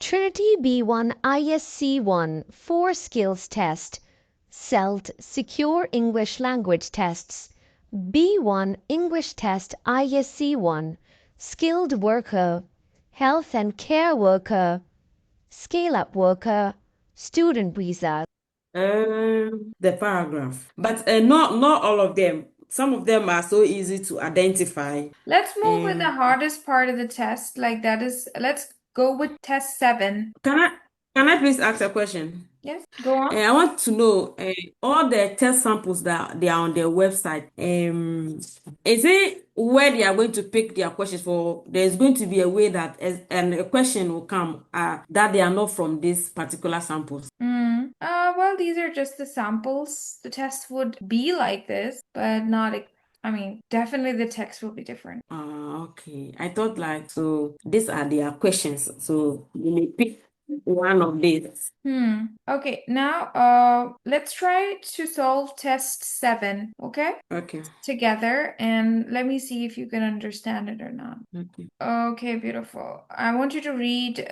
Trinity B1 ISE I 4 Skills Test, SELT Secure English Language Tests, B1 English Test ISE I, Skilled Worker, Health and Care Worker, Scale-Up Worker, Student Visa. The paragraph, but not all of them. Some of them are so easy to identify. Let's move with the Um, hardest part of the test. Let's go with test 7. can I please ask a question? Yes, go on. I want to know all the test samples that they are on their website. Is it where they are going to pick their questions for? There's going to be a way that and a question will come that they are not from this particular samples. Well, these are just the samples. The test would be like this, but not, I mean, definitely the text will be different. Okay. I thought like so these are their questions. So you may pick one of these. Okay, now let's try to solve test 7, okay? Okay. Together, and let me see if you can understand it or not. Okay. Okay, beautiful. I want you to read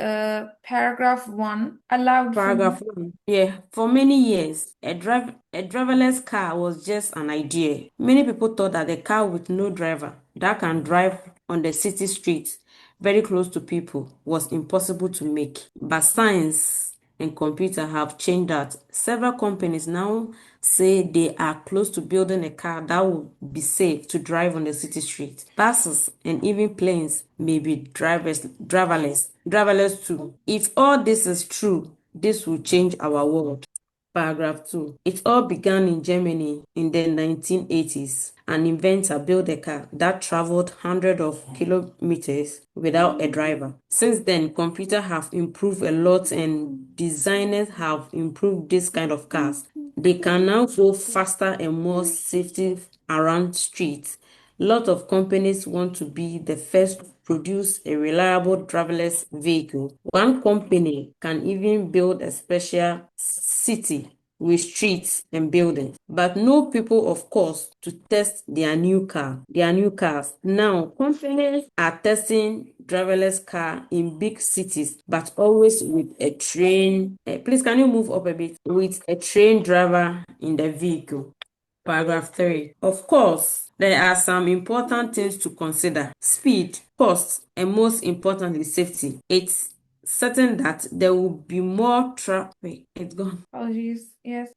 paragraph 1 aloud for me. Paragraph 1. Yeah, for many years, a driverless car was just an idea. Many people thought that a car with no driver that can drive on the city streets very close to people was impossible to make. But science and computer have changed that. Several companies now say they are close to building a car that will be safe to drive on the city street. Buses and even planes may be driverless too. If all this is true, this will change our world. Paragraph 2. It all began in Germany in the 1980s. An inventor built a car that traveled hundreds of kilometers without a driver. Since then, computers have improved a lot and designers have improved this kind of cars. They can now go faster and more safety around streets. Lot of companies want to be the first to produce a reliable driverless vehicle. One company can even build a special city with streets and buildings, but no people, of course, to test their new cars. Now, companies are testing driverless car in big cities, but always with a train. Please, can you move up a bit? With a trained driver in the vehicle. Paragraph 3. Of course, there are some important things to consider: speed, cost, and most importantly, safety. It's certain that there will be more traffic. It's gone. Apologies. Yes.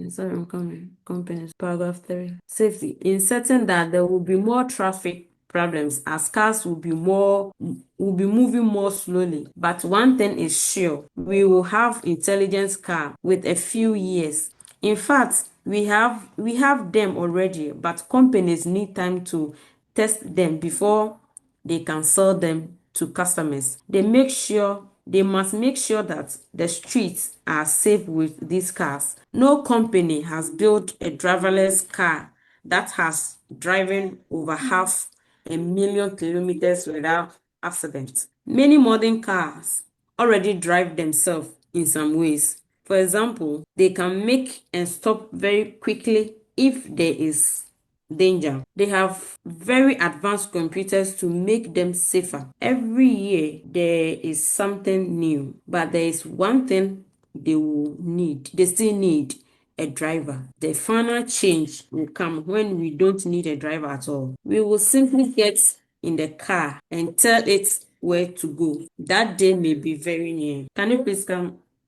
Sorry, I'm coming. Companies. Paragraph 3. Safety. In certain that there will be more traffic problems as cars will be moving more slowly. But one thing is sure, we will have intelligent car with a few years. In fact, we have them already, but companies need time to test them before they can sell them to customers. They must make sure that the streets are safe with these cars. No company has built a driverless car that has driven over 500,000 kilometers without accident. Many modern cars already drive themselves in some ways. For example, they can make and stop very quickly if there is danger. They have very advanced computers to make them safer. Every year there is something new, but there is one thing they still need a driver. The final change will come when we don't need a driver at all. We will simply get in the car and tell it where to go. That day may be very near. Can you please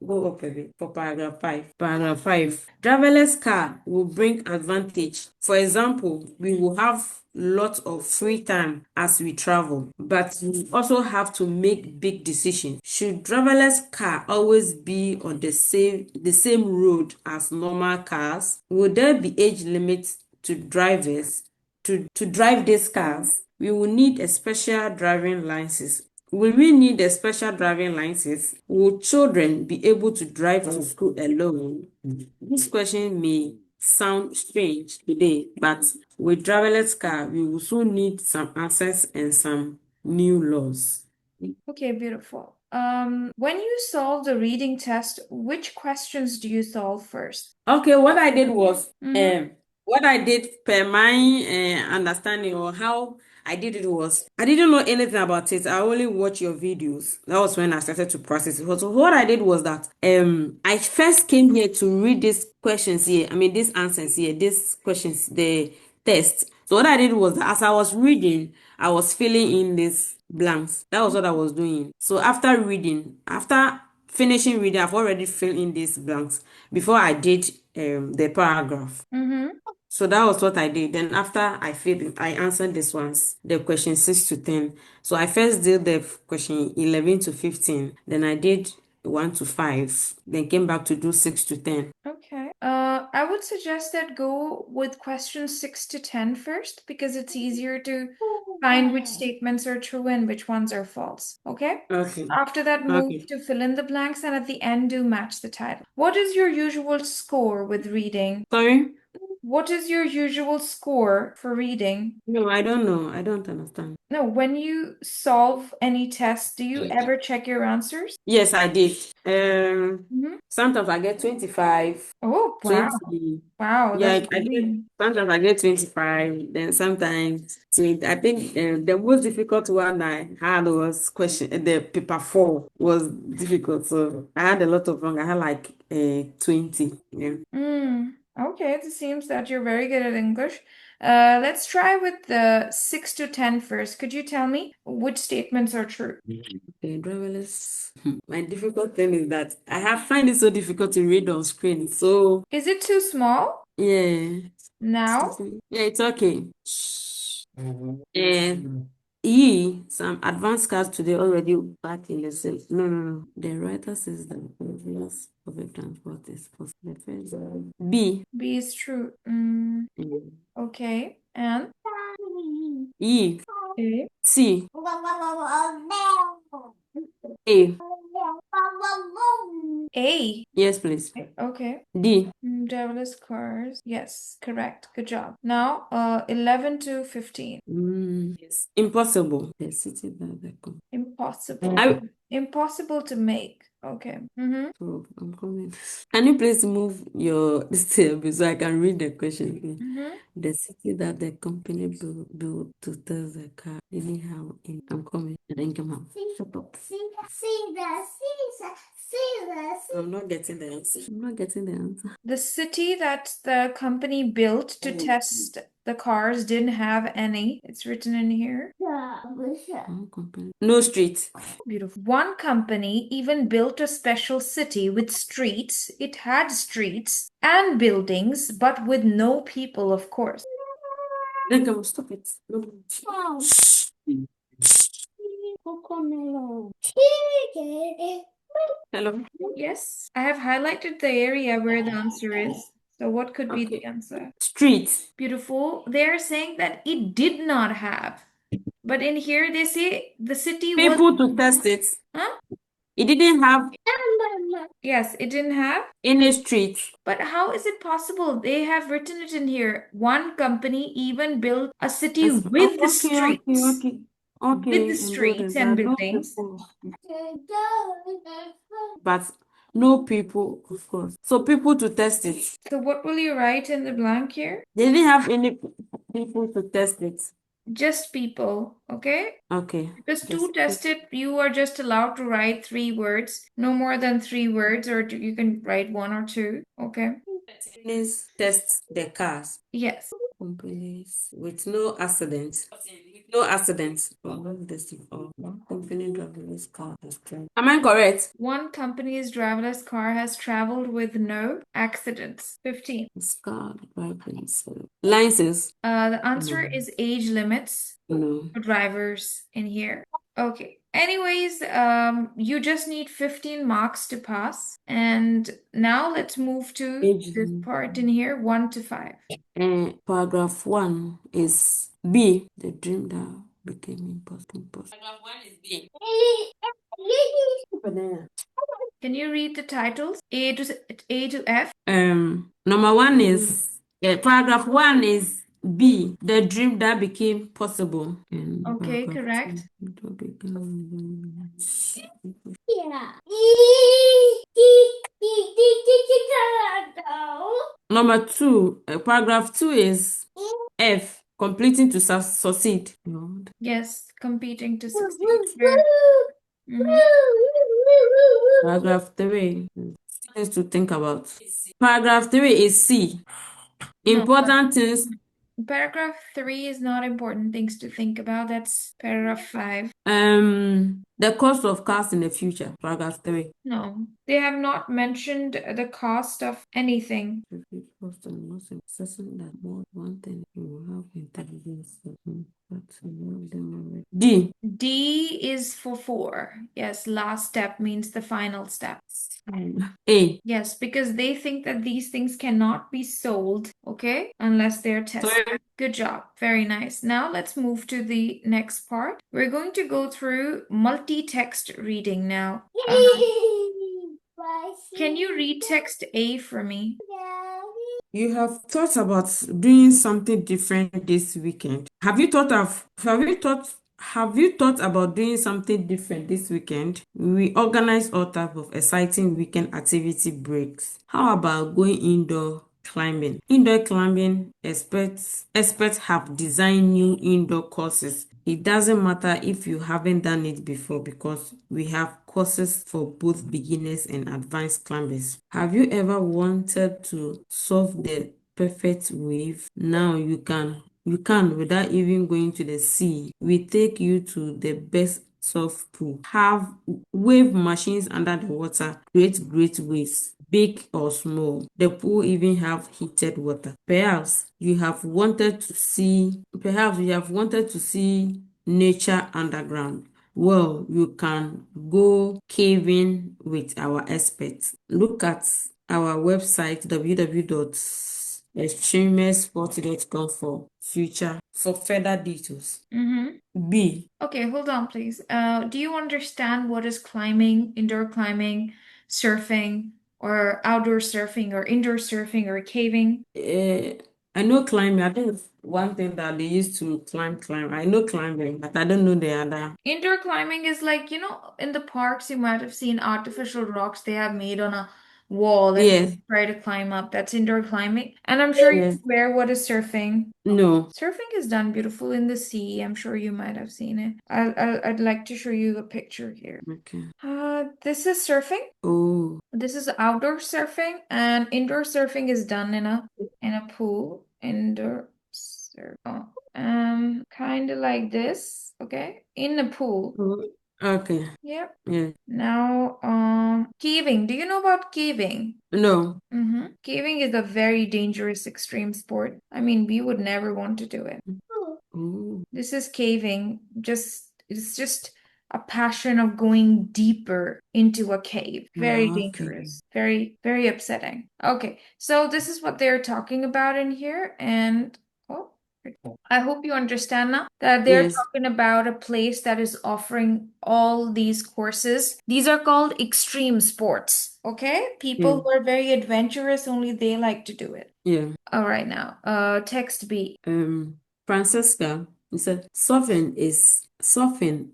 go up a bit for paragraph 5? Paragraph 5. Driverless car will bring advantage. For example, we will have lots of free time as we travel, but we also have to make big decisions. Should driverless car always be on the same road as normal cars? Will there be age limits to drivers to drive these cars? We will need a special driving license. Will we need a special driving license? Will children be able to drive to school alone? This question may sound strange today, but with driverless car, we will soon need some answers and some new laws. Okay, beautiful. When you solve the reading test, which questions do you solve first? Okay, what I did was what I did per my understanding or how I did it was I didn't know anything about it. I only watched your videos. That was when I started to process it. So what I did was that I first came here to read these questions here. I mean these answers here, these questions, the test. So what I did was that as I was reading, I was filling in these blanks. That was what I was doing. So after reading, after finishing reading, I've already filled in these blanks before I did the paragraph. Mm-hmm. So that was what I did. Then after I filled it, I answered this ones, the question 6 to 10. So I first did the question 11 to 15. Then I did 1 to 5. Then came back to do 6 to 10. Okay. I would suggest that go with questions 6 to 10 first because it's easier to find which statements are true and which ones are false. Okay? Okay. After that, move Okay. to fill in the blanks and at the end, do match the title. What is your usual score with reading? Sorry? What is your usual score for reading? No, I don't know. I don't understand. No, when you solve any test, do you ever check your answers? Yes, I did. Mhm. Sometimes I get 25, Oh, wow. 20. Wow, Yeah, that's I get really. sometimes I get 25, then sometimes 20. I think the most difficult one I had was the paper 4 was difficult. So I had a lot of wrong. I had like 20. Yeah. Okay, it seems that you're very good at English. Let's try with the 6 to 10 first. Could you tell me which statements are true? Okay, driverless. My difficult thing is that I have find it so difficult to read on screen. So Is it too small? yeah. Now? Yeah, it's okay. And some advanced cars today already back in the sale. No, no, no. The writer says that previous public transport is possible. The first B. B is true. Okay. And E. A. C. A. A. Yes, please. Okay. D. Driverless cars. Yes, correct. Good job. Now, 11 to 15. Yes. Impossible. The city that they come. Impossible. I Impossible to make. Okay. so I'm coming. Can you please move your this table so I can read the question again? The city that the company built to test the car anyhow in I'm coming. I didn't come out. Shut up. I'm not getting the answer. I'm not getting the answer. The city that the company built to test the cars didn't have any. It's written in here. No street. Beautiful. One company even built a special city with streets. It had streets and buildings, but with no people, of course. Then come stop it. No. Hello. Yes, I have highlighted the area where the answer is. So what could be the Okay. answer? Street. Beautiful. They're saying that it did not have. But in here they say the city was. People to test it. Huh? It didn't have Yes, it didn't have. any street. But how is it possible? They have written it in here. One company even built a city Yes. with the Okay, okay, streets. okay. With Okay, the and streets buildings and are no buildings. people. But no people, of course. So people to test it. So what will you write in the blank here? They didn't have any people to test it. Just people, okay? Okay. Because to Just test it, you are just allowed to write 3 words, no more than 3 words, or you can write 1 or 2, okay? companies test the cars. Yes. Companies with no accidents. No accidents. One company driverless car has tried. Am I correct? One company's driverless car has traveled with no accidents. 15. It's car driverless. Licenses. The answer No. is age limits No. for drivers in here. Okay. Anyways, you just need 15 marks to pass. And now let's move to Age this part in here, 1 to 5. Paragraph 1 is B. The dream that became impossible. Paragraph 1 is B. Can you read the titles? A to F. Number 1 is paragraph 1 is B. The dream that became possible. And Okay, paragraph correct. 2, Yeah. Number two, paragraph 2 is F, completing to succeed. Yes, competing to succeed. Sure. Mhm. Paragraph 3, things to think about. Paragraph 3 is C, No, important things. paragraph 3 is not important things to think about. That's paragraph 5. The cost of cars in the future. Paragraph 3. No, they have not mentioned the cost of anything. Cost and most incessant that more one thing you will have intelligence. But some of them already. D. D is for 4. Yes, last step means the final step. A. Yes, because they think that these things cannot be sold, okay, unless they're tested. Sorry. Good job. Very nice. Now let's move to the next part. We're going to go through multi-text reading now. Can you read text A for me? You have thought about doing something different this weekend. Have you thought about doing something different this weekend? We organize all type of exciting weekend activity breaks. How about going indoor climbing? Indoor climbing experts have designed new indoor courses. It doesn't matter if you haven't done it before because we have courses for both beginners and advanced climbers. Have you ever wanted to solve the perfect wave? Now you can without even going to the sea. We take you to the best surf pool. Have wave machines under the water, create great waves, big or small. The pool even have heated water. Perhaps you have wanted to see nature underground. Well, you can go caving with our experts. Look at our website www.extremesport.com for further details. B. Okay, hold on, please. Do you understand what is climbing, indoor climbing, surfing, or outdoor surfing, or indoor surfing, or caving? I know climbing. I think it's one thing that they used to climb. I know climbing, but I don't know the other. Indoor climbing is like, in the parks, you might have seen artificial rocks they have made on a wall and Yes, try to climb up. That's indoor climbing. And I'm sure you're yes. aware what is surfing. No. Surfing is done beautiful in the sea. I'm sure you might have seen it. I'd like to show you a picture here. Okay. This is surfing. Oh. This is outdoor surfing, and indoor surfing is done in a pool. Indoor surf. Kind of like this, okay? In a pool. Oh, okay. Yep. Yeah. Now, caving. Do you know about caving? No. Caving is a very dangerous extreme sport. I mean, we would never want to do it. Oh. This is caving. It's just a passion of going deeper into a cave. Very Okay. dangerous. Very, very upsetting. Okay, so this is what they're talking about in here, and oh, I hope you understand now that they're Yes. talking about a place that is offering all these courses. These are called extreme sports. Okay, people Yeah. who are very adventurous, only they like to do it. Yeah. All right, now, text B. Francesca, he said, surfing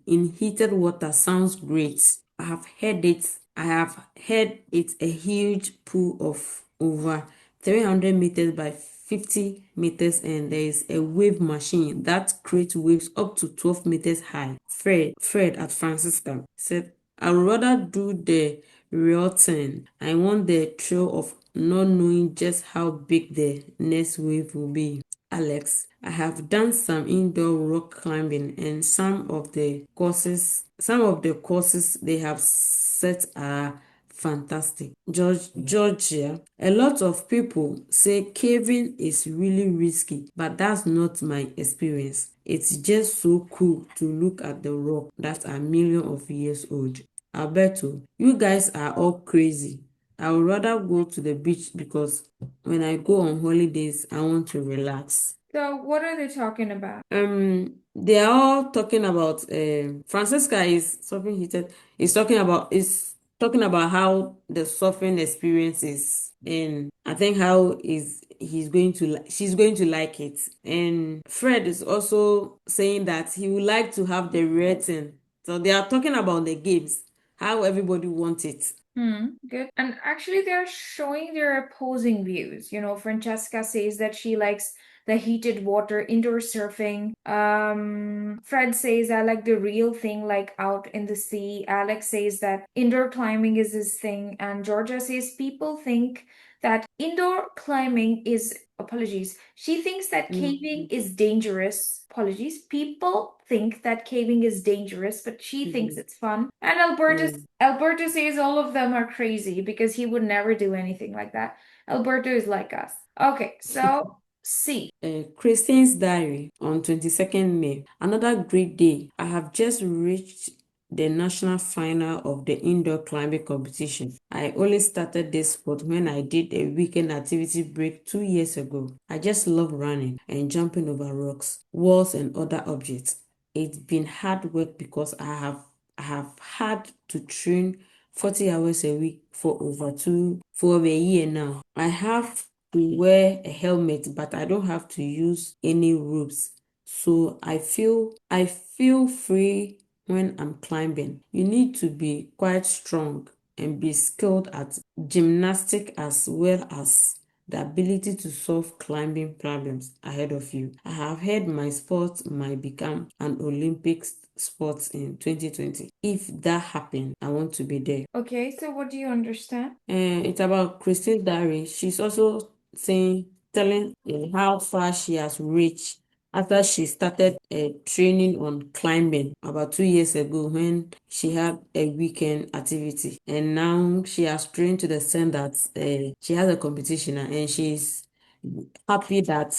in heated water sounds great. I have heard it's a huge pool of over 300 meters by 50 meters, and there is a wave machine that creates waves up to 12 meters high. Fred at Francisca said, I would rather do the real thing. I want the thrill of not knowing just how big the next wave will be. Alex, I have done some indoor rock climbing, and some of the courses they have set are fantastic. Georgia, a lot of people say caving is really risky, but that's not my experience. It's just so cool to look at the rock that are millions of years old. Alberto, you guys are all crazy. I would rather go to the beach because when I go on holidays, I want to relax. So, what are they talking about? They are all talking about Francesca is something is talking about how the surfing experience is, and I think how is she's going to like it. And Fred is also saying that he would like to have the rating. So they are talking about the games, how everybody wants it. Good. And actually, they're showing their opposing views. You know, Francesca says that she likes the heated water, indoor surfing. Fred says, I like the real thing, like out in the sea. Alex says that indoor climbing is his thing. And Georgia says people think that indoor climbing is, apologies, she thinks that caving is dangerous. Apologies. People think that caving is dangerous, but she thinks it's fun. And Alberto says all of them are crazy because he would never do anything like that. Alberto is like us. Okay, so C. Christine's diary on 22nd May. Another great day. I have just reached the national final of the indoor climbing competition. I only started this sport when I did a weekend activity break 2 years ago. I just love running and jumping over rocks, walls, and other objects. It's been hard work because I have had to train 40 hours a week for a year now. I have to wear a helmet, but I don't have to use any ropes. So I feel free when I'm climbing. You need to be quite strong and be skilled at gymnastics as well as the ability to solve climbing problems ahead of you. I have heard my sport might become an Olympic sport in 2020. If that happens, I want to be there. Okay, so what do you understand? It's about Christine's diary. She's also telling how far she has reached after she started training on climbing about 2 years ago when she had a weekend activity. And now she has trained to the extent that she has a competition and she's happy that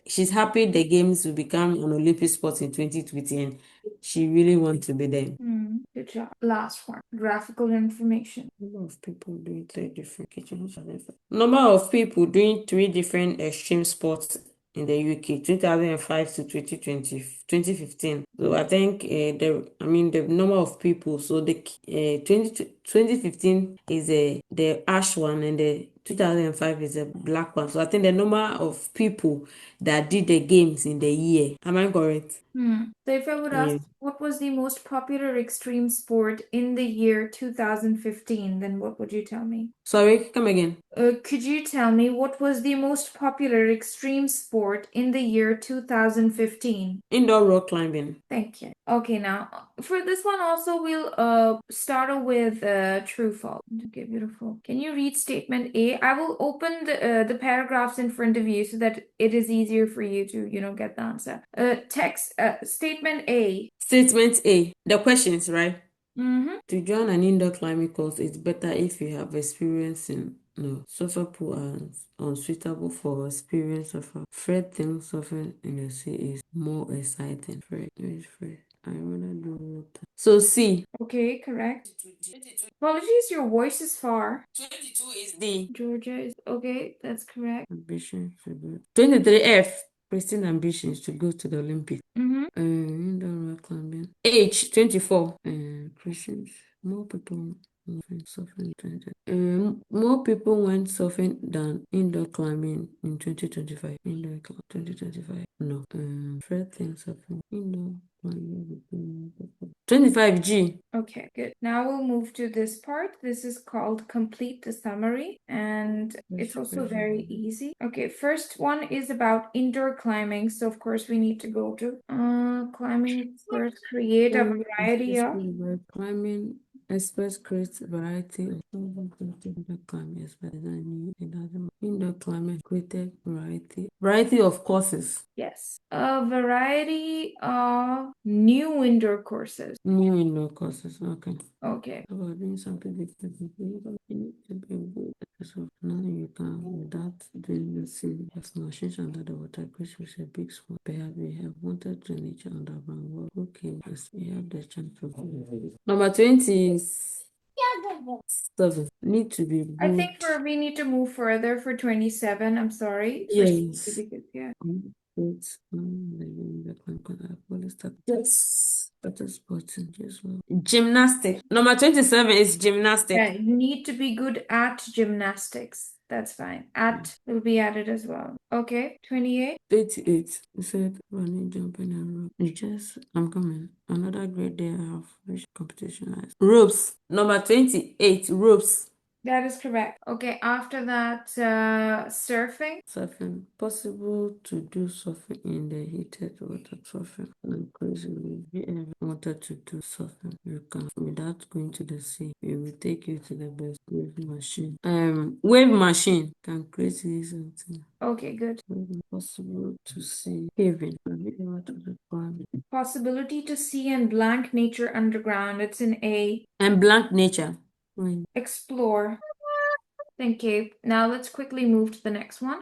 she's happy the games will become an Olympic sport in 2020 and she really wants to be there. Good job. Last one. Graphical information. Number of people doing three different kitchen challenges. Number of people doing three different extreme sports in the UK, 2005 to 2020, 2015. So I think the number of people. So the 2015 is the ash one, and the 2005 is a black one. So I think the number of people that did the games in the year. Am I correct? So if I would ask, what was the most popular extreme sport in the year 2015, then what would you tell me? Sorry, come again. Could you tell me what was the most popular extreme sport in the year 2015? Indoor rock climbing. Thank you. Okay, now for this one also we'll start with true false. Okay, beautiful. Can you read statement A? I will open the paragraphs in front of you so that it is easier for you to get the answer. Statement A. Statement A. The questions, right? Mm-hmm. To join an indoor climbing course, it's better if you have experience in surfer pool and unsuitable for experience surfer. Fred thinks surfing in the sea is more exciting. Fred, where is Fred? I wanna do water. So C. Okay, correct. Apologies, your voice is far. 22 is D. Georgia is okay, that's correct. Ambition to go. 23 F. Christine ambitions to go to the Olympics. Mm-hmm. Indoor rock climbing. Age 24. Christians. More people surfing 20. More people went surfing than indoor climbing in 2025. Indoor 2025. No. Fred thinks surfing. Indoor climbing. 25G. Okay, good. Now we'll move to this part. This is called complete the summary, and it's also very easy. Okay, first one is about indoor climbing. So of course we need to go to climbing first, create a variety of Climbing experts create variety of climbing experts indoor climbing created variety of courses. yes, a variety of new indoor courses. New indoor courses. Okay. Okay. About doing something different. You need to be good. So now you can, without doing the same explosions under the water, which was a big sport. Perhaps we have wanted to nature underground world. Okay, yes, we have the chance to go. Number 20 is 7. Need to be good. I think we need to move further for 27. I'm sorry. Yes. Because, yeah. Yes. Better sporting. Gymnastics. Number 27 is gymnastics. Yeah, you need to be good at gymnastics. That's fine. At will be added as well. Okay, 28. 88. He said, running, jumping, and rope. I'm coming. Another great day I have reached competition. Ropes. Number 28, ropes. That is correct. Okay, after that, surfing. Surfing. Possible to do surfing in the heated water. Surfing. And crazy. If you ever wanted to do surfing, you can. Without going to the sea, it will take you to the best wave machine. Wave machine can crazy something. Okay, good. Possible to see. Haven. Have you ever to the farm? Possibility to see and blank nature underground. It's in A. And blank nature. When? Explore. Thank you. Now let's quickly move to the next one.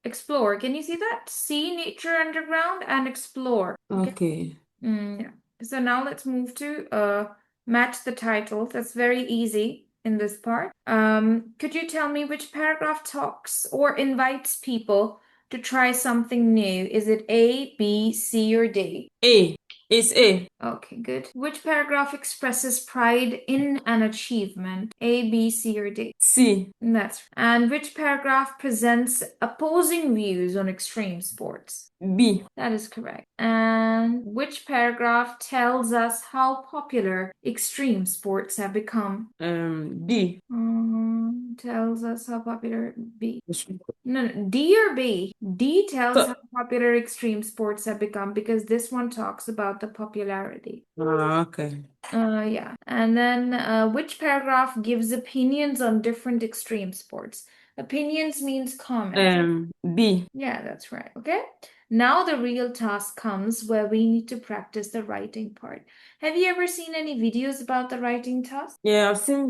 Explore. Can you see that? See nature underground and explore. Okay. Yeah. So now let's move to match the title. That's very easy in this part. Could you tell me which paragraph talks or invites people to try something new? Is it A, B, C, or D? A. It's A. Okay, good. Which paragraph expresses pride in an achievement? A, B, C, or D? C. That's and which paragraph presents opposing views on extreme sports? B. That is correct. And which paragraph tells us how popular extreme sports have become? D. Tells us how popular B. No, D or B? D tells how popular extreme sports have become because this one talks about the popularity. Okay. Yeah. And then which paragraph gives opinions on different extreme sports? Opinions means comments. B. Yeah, that's right. Okay. Now the real task comes where we need to practice the writing part. Have you ever seen any videos about the writing task? Yeah, I've seen